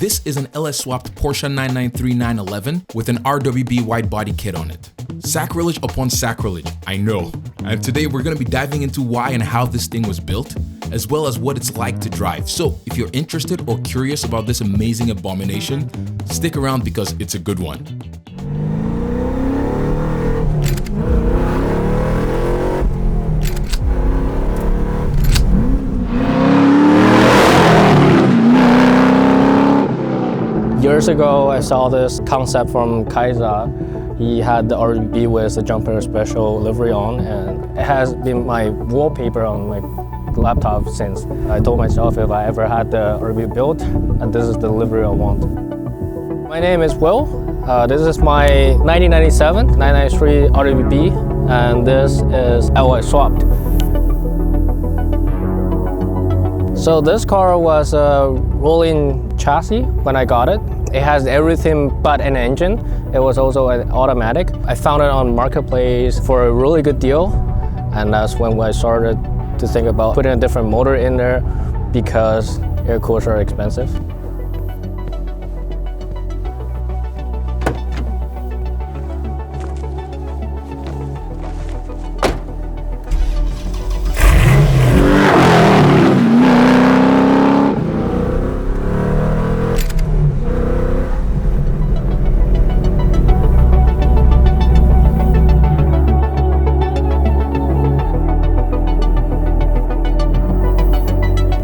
This is an LS-swapped Porsche 993 911 with an RWB Widebody Kit on it. Sacrilege upon sacrilege, I know. And today we're going to be diving into why and how this thing was built, as well as what it's like to drive. So if you're interested or curious about this amazing abomination, stick around because it's a good one. Years ago, I saw this concept from Kaisa. He had the RWB with the jumper special livery on, and it has been my wallpaper on my laptop since. I told myself if I ever had the RWB built, and this is the livery I want. My name is Will. This is my 1997 993 RWB, and this is LS swapped. So this car was a rolling chassis when I got it. It has everything but an engine. It was also an automatic. I found it on Marketplace for a really good deal, and that's when I started to think about putting a different motor in there because air coolers are expensive.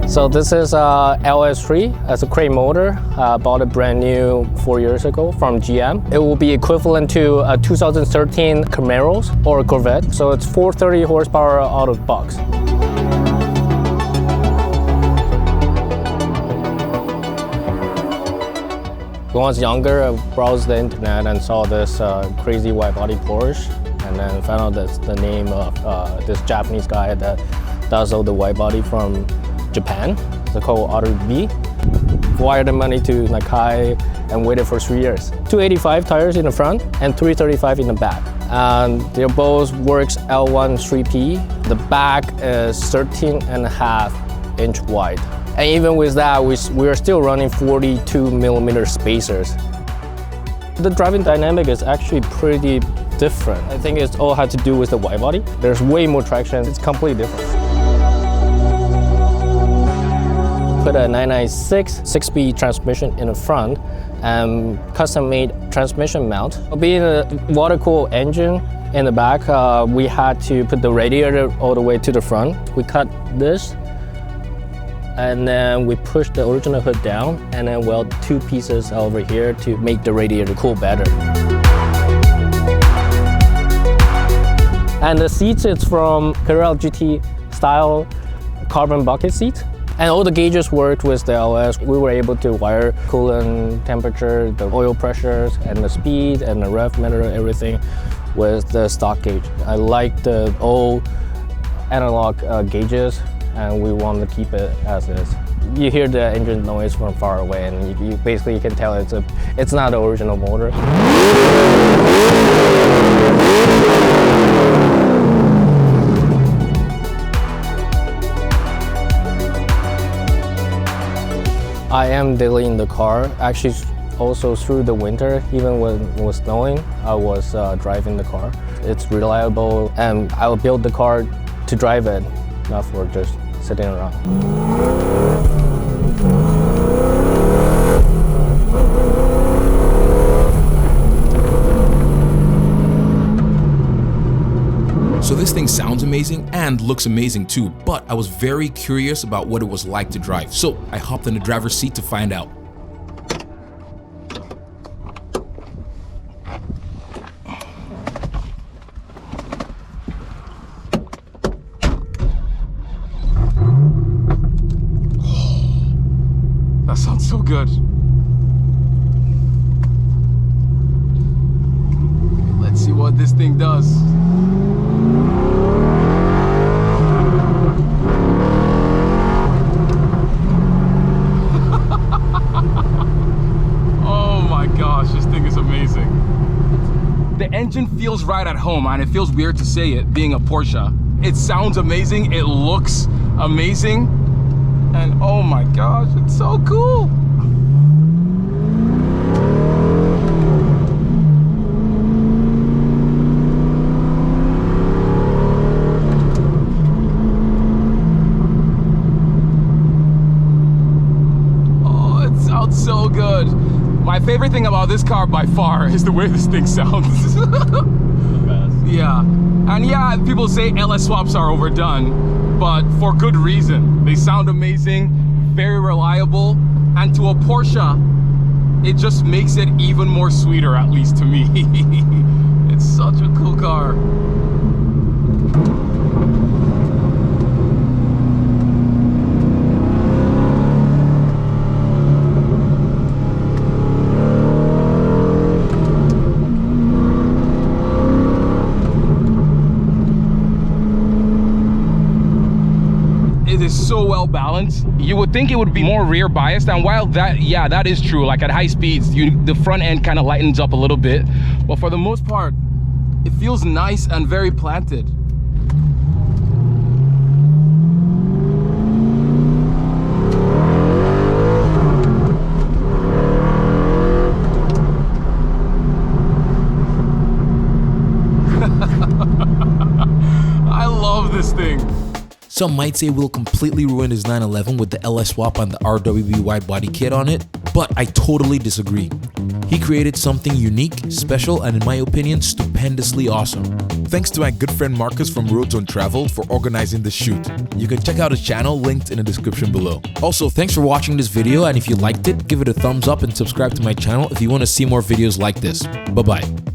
So this is LS3 as a crate motor. Bought it brand new 4 years ago from GM. It will be equivalent to a 2013 Camaros or Corvette. So it's 430 horsepower out of the box. When I was younger, I browsed the internet and saw this crazy wide-body Porsche, and then found out that's the name of this Japanese guy that does all the wide-body from Japan. It's called RWB. Wired the money to Nakai and waited for 3 years. 285 tires in the front and 335 in the back. And they both works L1 3P. The back is 13.5 inch wide. And even with that, we are still running 42 millimeter spacers. The driving dynamic is actually pretty different. I think it's all had to do with the wide body. There's way more traction. It's completely different. Put a 996 6-speed transmission in the front and custom-made transmission mount. Being a water-cooled engine in the back, we had to put the radiator all the way to the front. We cut this, and then we pushed the original hood down, and then weld 2 pieces over here to make the radiator cool better. And the seats, it's from Carrera GT style carbon bucket seat. And all the gauges worked with the LS. We were able to wire coolant temperature, the oil pressures, and the speed, and the rev meter, everything with the stock gauge. I like the old analog gauges, and we want to keep it as is. You hear the engine noise from far away, and you basically can tell it's not the original motor. I am daily in the car. Actually, also through the winter, even when it was snowing, I was driving the car. It's reliable, and I will build the car to drive it, not for just sitting around. So this thing sounds amazing and looks amazing too, but I was very curious about what it was like to drive. So I hopped in the driver's seat to find out. That sounds so good. Let's see what this thing does. Oh my gosh, this thing is amazing. The engine feels right at home, and it feels weird to say it being a Porsche. It sounds amazing, it looks amazing, and oh my gosh, it's so cool. good. My favorite thing about this car by far is the way this thing sounds. Yeah, and yeah, people say LS swaps are overdone, but for good reason. They sound amazing, very reliable, and to a Porsche, it just makes it even more sweeter, at least to me. It's such a cool car. It is so well balanced. You would think it would be more rear biased, and while that, yeah, that is true, like at high speeds, the front end kind of lightens up a little bit, but for the most part, it feels nice and very planted. I love this thing. Some might say we'll completely ruin his 911 with the LS swap and the RWB Widebody Kit on it, but I totally disagree. He created something unique, special, and in my opinion, stupendously awesome. Thanks to my good friend Marcus from Roads Untraveled for organizing this shoot. You can check out his channel linked in the description below. Also, thanks for watching this video, and if you liked it, give it a thumbs up and subscribe to my channel if you want to see more videos like this. Bye bye.